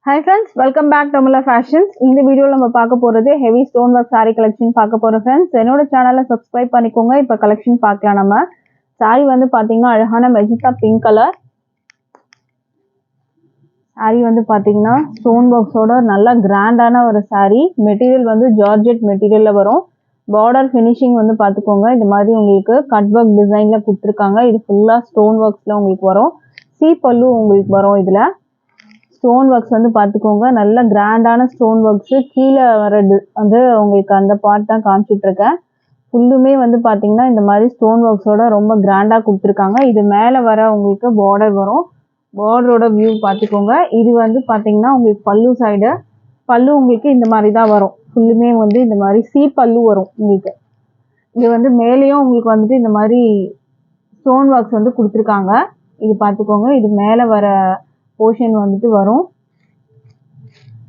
Hi friends, welcome back to Amula Fashions. இந்த வீடியோல நம்ம பார்க்க போறது heavy stone work saree collection பார்க்க போறோம் friends. என்னோட சேனலை subscribe பண்ணிக்கோங்க. இப்போ collection பார்க்கலாம் நம்ம. saree வந்து பாத்தீங்கன்னா அழகான மெஜந்தா பிங்க் கலர். saree வந்து பாத்தீங்கன்னா stone works ஓட நல்ல கிராண்டான ஒரு saree. மெட்டீரியல் வந்து ஜார்ஜெட் மெட்டீரியல்ல வரும். border finishing வந்து பாத்துக்கோங்க. இந்த மாதிரி உங்களுக்கு cut work designல கொடுத்திருக்காங்க. இது ஃபுல்லா stone worksல உங்களுக்கு வரும். C பல்லு உங்களுக்கு வரும் இதுல. ஸ்டோன் ஒர்க்ஸ் வந்து பார்த்துக்கோங்க, நல்ல கிராண்டான ஸ்டோன் ஒர்க்ஸ். கீழே வர வந்து உங்களுக்கு அந்த பார்ட் தான் காமிச்சிட்டு இருக்கேன். ஃபுல்லுமே வந்து பார்த்தீங்கன்னா இந்த மாதிரி ஸ்டோன் ஒர்க்ஸோட ரொம்ப கிராண்டாக கொடுத்துருக்காங்க. இது மேலே வர உங்களுக்கு பார்டர் வரும். பார்டரோட வியூ பார்த்துக்கோங்க. இது வந்து பார்த்தீங்கன்னா உங்களுக்கு பல்லு சைடு. பல்லு உங்களுக்கு இந்த மாதிரி தான் வரும். ஃபுல்லுமே வந்து இந்த மாதிரி சி பல்லு வரும் உங்களுக்கு. இது வந்து மேலேயும் உங்களுக்கு வந்துட்டு இந்த மாதிரி ஸ்டோன் ஒர்க்ஸ் வந்து கொடுத்துருக்காங்க. இது பார்த்துக்கோங்க. இது மேலே வர போர்ஷன் வந்துட்டு வரும்.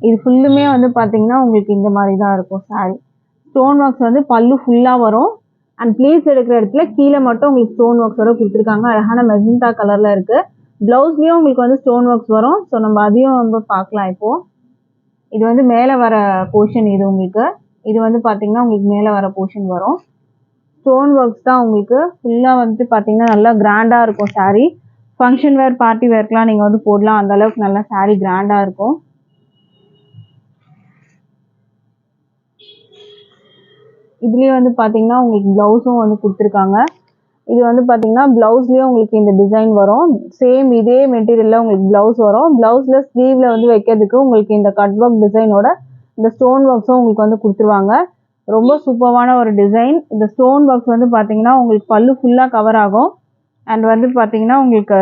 இது ஃபுல்லுமே வந்து பார்த்தீங்கன்னா உங்களுக்கு இந்த மாதிரி தான் இருக்கும் சாரி. ஸ்டோன் ஒர்க்ஸ் வந்து பல்லு ஃபுல்லாக வரும். அண்ட் ப்ளீஸ் எடுக்கிற இடத்துல கீழே மட்டும் உங்களுக்கு ஸ்டோன் ஒர்க்ஸோட கொடுத்துருக்காங்க. அழகான மெஜந்தா கலரில் இருக்குது. ப்ளவுஸ்லேயும் உங்களுக்கு வந்து ஸ்டோன் ஒர்க்ஸ் வரும். ஸோ நம்ம அதையும் வந்து பார்க்கலாம் இப்போது. இது வந்து மேலே வர போர்ஷன் இது உங்களுக்கு. இது வந்து பார்த்தீங்கன்னா உங்களுக்கு மேலே வர போர்ஷன் வரும். ஸ்டோன் ஒர்க்ஸ் தான் உங்களுக்கு ஃபுல்லாக வந்துட்டு பார்த்தீங்கன்னா நல்லா கிராண்டாக இருக்கும் சாரீ. ஃபங்க்ஷன் வேர் பார்ட்டி வேர்க்கெலாம் நீங்கள் வந்து போடலாம். அந்த அளவுக்கு நல்லா சாரீ கிராண்டாக இருக்கும். இதுலேயே வந்து பார்த்தீங்கன்னா உங்களுக்கு ப்ளவுஸும் வந்து கொடுத்துருக்காங்க. இது வந்து பார்த்தீங்கன்னா ப்ளவுஸ்லேயும் உங்களுக்கு இந்த டிசைன் வரும். சேம் இதே மெட்டீரியலில் உங்களுக்கு ப்ளவுஸ் வரும். ப்ளவுஸில் ஸ்லீவில் வந்து வைக்கிறதுக்கு உங்களுக்கு இந்த கட் ஒர்க் டிசைனோட இந்த ஸ்டோன் ஒர்க்ஸும் உங்களுக்கு வந்து கொடுத்துருவாங்க. ரொம்ப சூப்பரான ஒரு டிசைன். இந்த ஸ்டோன் ஒர்க்ஸ் வந்து பார்த்தீங்கன்னா உங்களுக்கு பல்லு ஃபுல்லாக கவர் ஆகும். அண்ட் வந்து பார்த்தீங்கன்னா உங்களுக்கு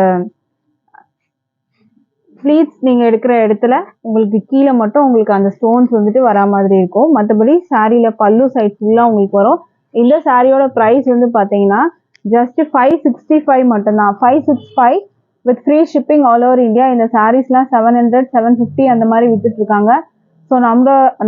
ப்ளீட்ஸ் நீங்கள் எடுக்கிற இடத்துல உங்களுக்கு கீழே மட்டும் உங்களுக்கு அந்த ஸ்டோன்ஸ் வந்துட்டு வரா மாதிரி இருக்கும். மற்றபடி சாரியில் பல்லு சைட் ஃபுல்லாக உங்களுக்கு வரும். இந்த சாரியோட ப்ரைஸ் வந்து பார்த்தீங்கன்னா ஜஸ்ட் 565 மட்டும்தான். 565 with free shipping all over India. இந்த சாரீஸ்லாம் 700 750 அந்த மாதிரி விற்றுட்ருக்காங்க. ஸோ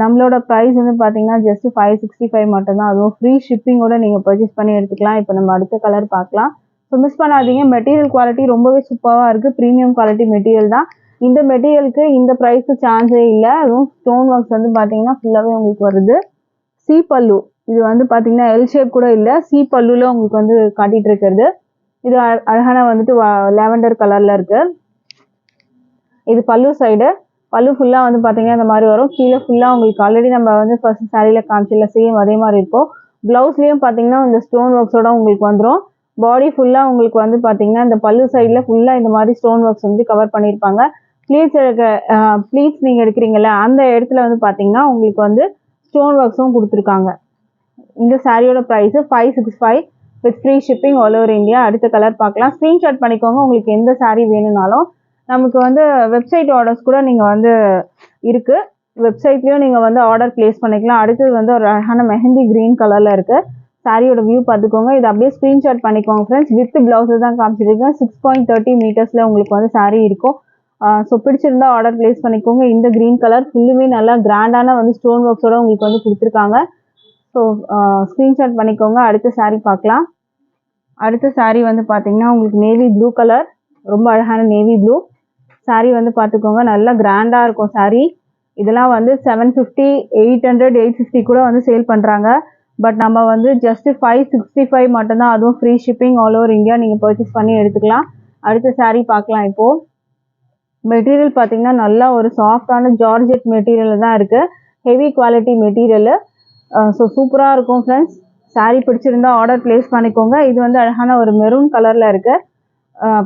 நம்மளோட ப்ரைஸ் வந்து பார்த்தீங்கன்னா ஜஸ்ட் 565 மட்டும்தான். அதுவும் ஃப்ரீ ஷிப்பிங்கோட நீங்கள் பர்ச்சேஸ் பண்ணி எடுத்துக்கலாம். இப்போ நம்ம அடுத்த கலர் பார்க்கலாம். ஸோ மிஸ் பண்ணாதீங்க. மெட்டீரியல் குவாலிட்டி ரொம்பவே சூப்பராக இருக்குது. ப்ரீமியம் குவாலிட்டி மெட்டீரியல் தான். இந்த மெட்டீரியலுக்கு இந்த ப்ரைஸ்க்கு சான்ஸே இல்லை. அதுவும் ஸ்டோன் ஒர்க்ஸ் வந்து பார்த்தீங்கன்னா ஃபுல்லாகவே உங்களுக்கு வருது. சி பல்லு இது வந்து பார்த்தீங்கன்னா எல் ஷேப் கூட இல்லை, சி பல்லுல உங்களுக்கு வந்து காட்டிகிட்டு இருக்கிறது. இது அழகான வந்துட்டு லாவெண்டர் கலரில் இருக்குது. இது பல்லு சைடு. பல்லு ஃபுல்லாக வந்து பார்த்தீங்கன்னா இந்த மாதிரி வரும். கீழே ஃபுல்லாக உங்களுக்கு ஆல்ரெடி நம்ம வந்து ஃபர்ஸ்ட் சாரியில் காமிச்சில சேம் அதே மாதிரி இருக்கும். ப்ளவுஸ்லேயும் பார்த்தீங்கன்னா இந்த ஸ்டோன் ஒர்க்ஸோட உங்களுக்கு வந்துடும். பாடி ஃபுல்லாக உங்களுக்கு வந்து பார்த்தீங்கன்னா இந்த பல்லு சைடில் ஃபுல்லாக இந்த மாதிரி ஸ்டோன் ஒர்க்ஸ் வந்து கவர் பண்ணியிருப்பாங்க. ப்ளீட்ஸ் நீங்கள் எடுக்கிறீங்கல்ல அந்த இடத்துல வந்து பார்த்தீங்கன்னா உங்களுக்கு வந்து ஸ்டோன் ஒர்க்ஸும் கொடுத்துருக்காங்க. இந்த சாரியோட price 565 with free shipping all over India. அடுத்த கலர் பார்க்கலாம். ஸ்க்ரீன்ஷாட் பண்ணிக்கோங்க உங்களுக்கு எந்த சாரீ வேணும்னாலும். நமக்கு வந்து வெப்சைட் ஆர்டர்ஸ் கூட நீங்கள் வந்து இருக்குது. வெப்சைட்லேயும் நீங்கள் வந்து ஆர்டர் ப்ளேஸ் பண்ணிக்கலாம். அடுத்தது வந்து ஒரு அழகான மெஹந்தி க்ரீன் கலரில் இருக்குது. சாரியோட வியூ பார்த்துக்கோங்க. இது அப்படியே ஸ்க்ரீன்ஷாட் பண்ணிக்கோங்க ஃப்ரெண்ட்ஸ். வித் ப்ளவுஸஸ் தான் காமிச்சிருக்கேன். 6.30 மீட்டர்ஸில் உங்களுக்கு வந்து சாரீ இருக்கும். ஸோ பிடிச்சிருந்தா ஆர்டர் ப்ளேஸ் பண்ணிக்கோங்க. இந்த க்ரீன் கலர் ஃபுல்லுமே நல்லா கிராண்டான வந்து ஸ்டோன் ஒர்க்ஸோட உங்களுக்கு வந்து கொடுத்துருக்காங்க. ஸோ ஸ்க்ரீன்ஷாட் பண்ணிக்கோங்க. அடுத்த சாரீ பார்க்கலாம். அடுத்த சாரீ வந்து பார்த்தீங்கன்னா உங்களுக்கு நேவி ப்ளூ கலர். ரொம்ப அழகான நேவி ப்ளூ சாரீ வந்து பார்த்துக்கோங்க. நல்லா கிராண்டாக இருக்கும் சாரீ. இதெல்லாம் வந்து 750 800 850 கூட வந்து சேல் பண்ணுறாங்க. பட் நம்ம வந்து ஜஸ்ட் 565 மட்டும்தான். அதுவும் free shipping all over India. நீங்கள் பர்ச்சேஸ் பண்ணி எடுத்துக்கலாம். அடுத்த சாரீ பார்க்கலாம். இப்போது மெட்டீரியல் பார்த்தீங்கன்னா நல்லா ஒரு சாஃப்டான ஜார்ஜெட் மெட்டீரியல் தான் இருக்குது. Heavy quality material. ஸோ சூப்பராக இருக்கும் ஃப்ரெண்ட்ஸ். சாரீ பிடிச்சிருந்தா ஆர்டர் ப்ளேஸ் பண்ணிக்கோங்க. இது வந்து அழகான ஒரு மெரூன் கலரில் இருக்குது.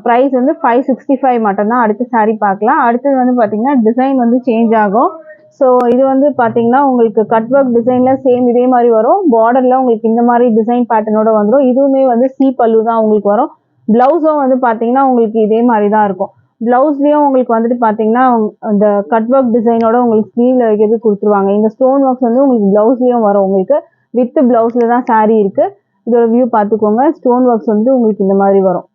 ப்ரைஸ் வந்து 565 மட்டும்தான். அடுத்த சாரீ பார்க்கலாம். அடுத்தது வந்து பார்த்தீங்கன்னா டிசைன் வந்து சேஞ்ச் ஆகும். ஸோ இது வந்து பார்த்தீங்கன்னா உங்களுக்கு கட் ஒர்க் டிசைனில் சேம் இதே மாதிரி வரும். பார்டரில் உங்களுக்கு இந்த மாதிரி டிசைன் பேட்டர்னோட வந்துடும். இதுவுமே வந்து சி பல்லு தான் உங்களுக்கு வரும். ப்ளவுஸும் வந்து பார்த்தீங்கன்னா உங்களுக்கு இதே மாதிரி தான் இருக்கும். ப்ளவுஸ்லேயும் உங்களுக்கு வந்துட்டு பார்த்தீங்கன்னா அந்த கட் ஒர்க் டிசைனோட உங்களுக்கு ஸ்லீவில் வைக்கிறது கொடுத்துருவாங்க. இந்த ஸ்டோன் ஒர்க்ஸ் வந்து உங்களுக்கு ப்ளவுஸ்லேயும் வரும். உங்களுக்கு வித் ப்ளவுஸில் தான் சாரீ இருக்குது. இதோட வியூ பார்த்துக்கோங்க. ஸ்டோன் ஒர்க்ஸ் வந்து உங்களுக்கு இந்த மாதிரி வரும்.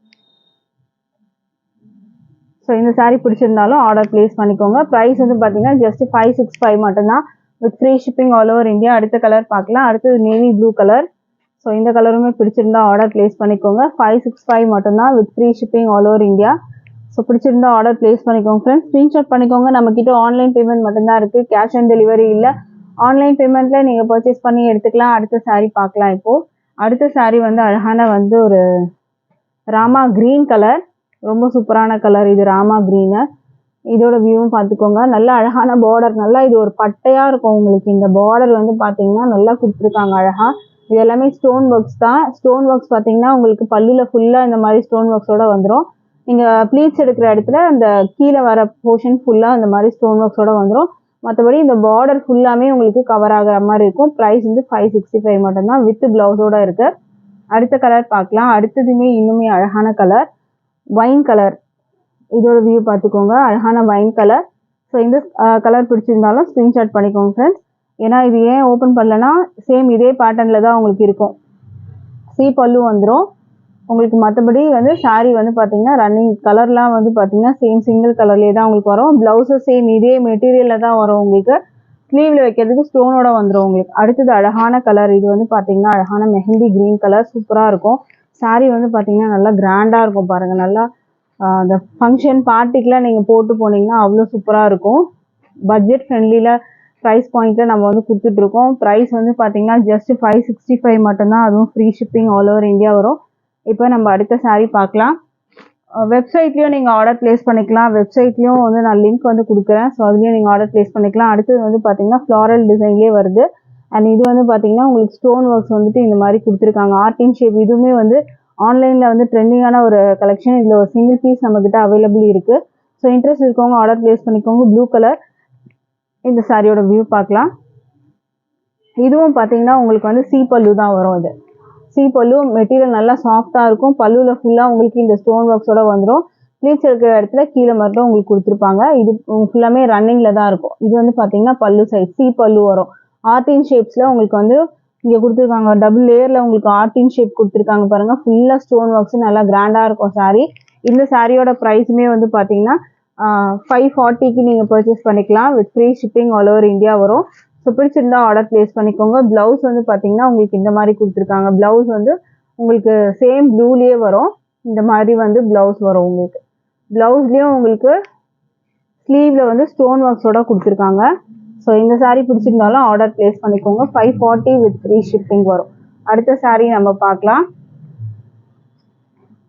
ஸோ இந்த சாரீ பிடிச்சிருந்தாலும் ஆர்டர் ப்ளேஸ் பண்ணிக்கோங்க. ப்ரைஸ் வந்து பார்த்தீங்கன்னா ஜஸ்ட் 565 மட்டும்தான் with free shipping all over India. அடுத்த கலர் பார்க்கலாம். அடுத்தது நேவி ப்ளூ கலர். ஸோ இந்த கலருமே பிடிச்சிருந்தா ஆர்டர் ப்ளேஸ் பண்ணிக்கோங்க. 565 மட்டும்தான் with free shipping all over India. So பிடிச்சிருந்தா ஆர்டர் ப்ளேஸ் பண்ணிக்கோங்க ஃப்ரெண்ட்ஸ். ஸ்க்ரீன்ஷாட் பண்ணிக்கோங்க. நம்மக்கிட்ட ஆன்லைன் பேமெண்ட் மட்டும்தான் இருக்குது, கேஷ் ஆன் டெலிவரி இல்லை. ஆன்லைன் பேமெண்ட்டில் நீங்கள் பர்ச்சேஸ் பண்ணி எடுத்துக்கலாம். அடுத்த saree பார்க்கலாம். இப்போது அடுத்த saree வந்து அழகான வந்து ஒரு ராமா க்ரீன் கலர், ரொம்ப சூப்பரான கலர் இது, ராமா க்ரீனு. இதோட வியூவும் பார்த்துக்கோங்க. நல்லா அழகான பார்டர், நல்லா இது ஒரு பட்டையாக இருக்கும் உங்களுக்கு. இந்த பார்டர் வந்து பார்த்தீங்கன்னா நல்லா கொடுத்துருக்காங்க அழகாக. இது எல்லாமே ஸ்டோன் ஒர்க்ஸ் தான். ஸ்டோன் ஒர்க்ஸ் பார்த்தீங்கன்னா உங்களுக்கு பல்லுல ஃபுல்லாக இந்த மாதிரி ஸ்டோன் ஒர்க்ஸோட வந்துடும். நீங்கள் ப்ளீட்ஸ் எடுக்கிற இடத்துல அந்த கீழே வர போர்ஷன் ஃபுல்லாக இந்த மாதிரி ஸ்டோன் ஒர்க்ஸோட வந்துடும். மற்றபடி இந்த பார்டர் ஃபுல்லாமே உங்களுக்கு கவர் ஆகிற மாதிரி இருக்கும். ப்ரைஸ் வந்து 565 மட்டும்தான், வித் ப்ளவுஸோட இருக்குது. அடுத்த கலர் பார்க்கலாம். அடுத்ததுமே இன்னுமே அழகான கலர், வைன் கலர். இதோட வியூ பார்த்துக்கோங்க, அழகான வைன் கலர். ஸோ இந்த கலர் பிடிச்சிருந்தாலும் ஸ்க்ரீன்ஷாட் பண்ணிக்கோங்க ஃப்ரெண்ட்ஸ். ஏன்னா இது ஏன் ஓப்பன் பண்ணலன்னா சேம் இதே பேட்டர்னில் தான் உங்களுக்கு இருக்கும். பல்லு வந்துடும் உங்களுக்கு. மற்றபடி வந்து saree வந்து பார்த்தீங்கன்னா ரன்னிங் கலர்லாம் வந்து பார்த்தீங்கன்னா சேம் சிங்கிள் கலர்லேயே தான் உங்களுக்கு வரும். ப்ளவுஸும் சேம் இதே மெட்டீரியலில் தான் வரும் உங்களுக்கு. ஸ்லீவில் வைக்கிறதுக்கு ஸ்டோனோட வந்துடும் உங்களுக்கு. அடுத்தது அழகான கலர், இது வந்து பார்த்தீங்கன்னா அழகான மெஹந்தி க்ரீன் கலர், சூப்பராக இருக்கும். saree வந்து பார்த்தீங்கன்னா நல்லா கிராண்டாக இருக்கும் பாருங்கள். நல்லா அந்த ஃபங்க்ஷன் பார்ட்டிக்கெலாம் நீங்கள் போட்டு போனீங்கன்னா அவ்வளோ சூப்பராக இருக்கும். பட்ஜெட் ஃப்ரெண்ட்லியில் ப்ரைஸ் பாயிண்ட்டில் நம்ம வந்து கொடுத்துட்ருக்கோம். ப்ரைஸ் வந்து பார்த்தீங்கன்னா ஜஸ்ட் 565 மட்டும்தான், அதுவும் free shipping all over India வரும். இப்போ நம்ம அடுத்த saree பார்க்கலாம். வெப்சைட்லேயும் நீங்கள் ஆர்டர் ப்ளேஸ் பண்ணிக்கலாம். வெப்சைட்லேயும் வந்து நான் லிங்க் வந்து கொடுக்குறேன். ஸோ அதுலேயும் நீங்கள் ஆர்டர் ப்ளேஸ் பண்ணிக்கலாம். அடுத்தது வந்து பார்த்தீங்கன்னா ஃப்ளாரல் டிசைன்லேயே வருது. அண்ட் இது வந்து பார்த்தீங்கன்னா உங்களுக்கு ஸ்டோன் ஒர்க்ஸ் வந்துட்டு இந்த மாதிரி கொடுத்துருக்காங்க. ஆர்டின் ஷேப். இதுவுமே வந்து ஆன்லைனில் வந்து ட்ரெண்டிங்கான ஒரு கலெக்ஷன். இதில் ஒரு சிங்கிள் பீஸ் நம்மக்கிட்ட அவைலபிள் இருக்குது. ஸோ இன்ட்ரெஸ்ட் இருக்கவங்க ஆர்டர் ப்ளேஸ் பண்ணிக்கோங்க. Blue colour. இந்த சாரியோட வியூ பார்க்கலாம். இதுவும் பார்த்தீங்கன்னா உங்களுக்கு வந்து பல்லு தான் வரும். இது பல்லு மெட்டீரியல் நல்லா சாஃப்டாக இருக்கும். பல்லுவில் ஃபுல்லாக உங்களுக்கு இந்த ஸ்டோன் ஒர்க்ஸோட வந்துடும். ப்ளீட்ஸ் இருக்கிற இடத்துல கீழே மட்டும் உங்களுக்கு கொடுத்துருப்பாங்க. இது ஃபுல்லாமே ரன்னிங்கில் தான் இருக்கும். இது வந்து பார்த்தீங்கன்னா பல்லு சைஸ் பல்லு வரும். ஆர்டின் ஷேப்ஸில் உங்களுக்கு வந்து இங்கே கொடுத்துருக்காங்க. டபுள் லேயரில் உங்களுக்கு ஆர்டின் ஷேப் கொடுத்துருக்காங்க பாருங்கள். ஃபுல்லாக ஸ்டோன் ஒர்க்ஸ் நல்லா கிராண்டாக இருக்கும் saree. இந்த சாரியோட ப்ரைஸுமே வந்து பார்த்தீங்கன்னா 540க்கு நீங்கள் பர்ச்சேஸ் பண்ணிக்கலாம். With free shipping all over India வரும். ஸோ பிடிச்சிருந்தா ஆர்டர் ப்ளேஸ் பண்ணிக்கோங்க. ப்ளவுஸ் வந்து பார்த்தீங்கன்னா உங்களுக்கு இந்த மாதிரி கொடுத்துருக்காங்க. ப்ளவுஸ் வந்து உங்களுக்கு சேம் ப்ளூலேயே வரும். இந்த மாதிரி வந்து ப்ளவுஸ் வரும் உங்களுக்கு. ப்ளவுஸ்லேயும் உங்களுக்கு ஸ்லீவில் வந்து ஸ்டோன் ஒர்க்ஸோட கொடுத்துருக்காங்க. ஸோ இந்த saree பிடிச்சிருந்தாலும் ஆர்டர் ப்ளேஸ் பண்ணிக்கோங்க. 540 வித் ஃப்ரீ ஷிப்பிங் வரும். அடுத்த saree நம்ம பார்க்கலாம்.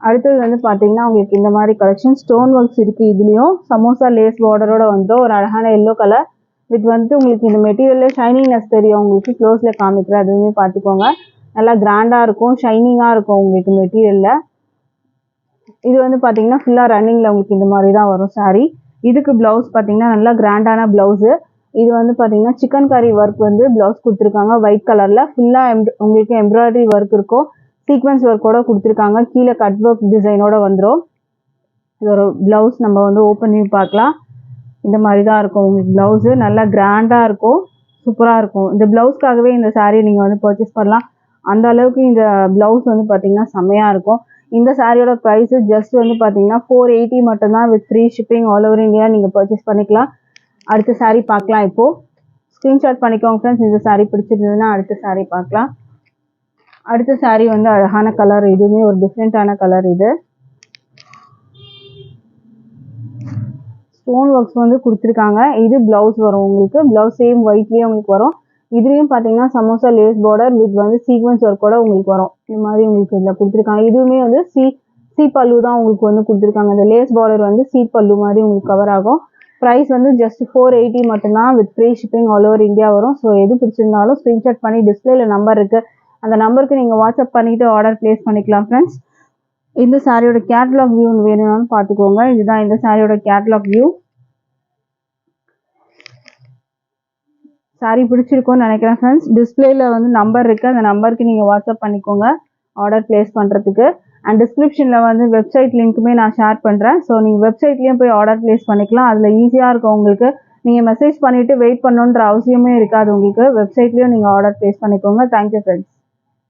அடுத்தது வந்து பார்த்தீங்கன்னா உங்களுக்கு இந்த மாதிரி கலெக்ஷன் ஸ்டோன் ஒர்க்ஸ் இருக்குது. இதுலேயும் சமோசா லேஸ் பார்டரோட வந்துடும். ஒரு அழகான எல்லோ கலர். இது வந்து உங்களுக்கு இந்த மெட்டீரியலில் ஷைனிங்னஸ் தெரியும் உங்களுக்கு. க்ளோஸில் காமிக்கிற அதுவுமே பார்த்துக்கோங்க. நல்லா கிராண்டாக இருக்கும், ஷைனிங்காக இருக்கும் உங்களுக்கு மெட்டீரியலில். இது வந்து பார்த்தீங்கன்னா ஃபுல்லாக ரன்னிங்கில் உங்களுக்கு இந்த மாதிரி தான் வரும் saree. இதுக்கு ப்ளவுஸ் பார்த்தீங்கன்னா நல்லா கிராண்டான ப்ளவுஸு. இது வந்து பார்த்தீங்கன்னா சிக்கன் கரி ஒர்க் வந்து ப்ளவுஸ் கொடுத்துருக்காங்க. ஒயிட் கலரில் ஃபுல்லாக உங்களுக்கு எம்ப்ராய்டரி ஒர்க் இருக்கும். சீக்வன்ஸ் ஒர்க்கோட கொடுத்துருக்காங்க. கீழே கட் ஒர்க் டிசைனோட வந்துடும். இது ஒரு ப்ளவுஸ். நம்ம வந்து ஓப்பன் பண்ணி பார்க்கலாம். இந்த மாதிரி தான் இருக்கும் உங்களுக்கு ப்ளவுஸு. நல்லா கிராண்டாக இருக்கும், சூப்பராக இருக்கும். இந்த ப்ளவுஸ்க்காகவே இந்த saree நீங்கள் வந்து பர்ச்சேஸ் பண்ணலாம். அந்த அளவுக்கு இந்த ப்ளவுஸ் வந்து பார்த்தீங்கன்னா செம்மையாக இருக்கும். இந்த சாரியோட ப்ரைஸு ஜஸ்ட் வந்து பார்த்தீங்கன்னா 480 மட்டும்தான், with free shipping all over India நீங்கள் பர்ச்சேஸ் பண்ணிக்கலாம். அடுத்த saree பார்க்கலாம். இப்போது ஸ்க்ரீன்ஷாட் பண்ணிக்கோங்க ஃப்ரெண்ட்ஸ். இந்த saree பிடிச்சிருந்ததுன்னா அடுத்த saree பார்க்கலாம். அடுத்த saree வந்து அழகான கலர். இதுவுமே ஒரு டிஃப்ரெண்ட்டான கலர். இது ஸ்டோன் ஒர்க்ஸ் வந்து கொடுத்துருக்காங்க. இது ப்ளவுஸ் வரும் உங்களுக்கு. ப்ளவுஸ் சேம் ஒயிட்லேயே உங்களுக்கு வரும். இதுலேயும் பார்த்தீங்கன்னா சமோசா லேஸ் பார்டர் வித் வந்து சீக்வன்ஸ் ஒர்க்கோட உங்களுக்கு வரும். இந்த மாதிரி உங்களுக்கு இதில் கொடுத்துருக்காங்க. இதுவுமே வந்து பல்லு தான் உங்களுக்கு வந்து கொடுத்துருக்காங்க. இந்த லேஸ் பார்டர் வந்து பல்லு மாதிரி உங்களுக்கு கவர் ஆகும். ப்ரைஸ் வந்து ஜஸ்ட் 480 மட்டும்தான், with free shipping all over India வரும். ஸோ எது பிடிச்சிருந்தாலும் ஸ்க்ரீன்ஷாட் பண்ணி டிஸ்பிளேல நம்பர் இருக்குது, அந்த நம்பருக்கு நீங்கள் வாட்ஸ்அப் பண்ணிவிட்டு ஆர்டர் ப்ளேஸ் பண்ணிக்கலாம் ஃப்ரெண்ட்ஸ். இந்த சாரியோட கேட்லாக் வியூ வேணும்னாலும் பார்த்துக்கோங்க. இதுதான் இந்த சாரியோட கேட்லாக் வியூ. சாரி பிடிச்சிருக்கும்னு நினைக்கிறேன் ஃப்ரெண்ட்ஸ். டிஸ்பிளேல வந்து நம்பர் இருக்குது, அந்த நம்பருக்கு நீங்கள் வாட்ஸ்அப் பண்ணிக்கோங்க ஆர்டர் ப்ளேஸ் பண்ணுறதுக்கு. அண்ட் டிஸ்கிரிப்ஷனில் வந்து வெப்சைட் லிங்க்குமே நான் ஷேர் பண்ணுறேன். ஸோ நீங்கள் வெப்சைட்லேயும் போய் ஆர்டர் ப்ளேஸ் பண்ணிக்கலாம். அதில் ஈஸியாக இருக்கும் உங்களுக்கு. நீங்கள் மெசேஜ் பண்ணிவிட்டு வெயிட் பண்ணணுன்ற அவசியமே இருக்காது உங்களுக்கு. வெப்சைட்லேயும் நீங்கள் ஆர்டர் ப்ளேஸ் பண்ணிக்கோங்க. Thank you friends.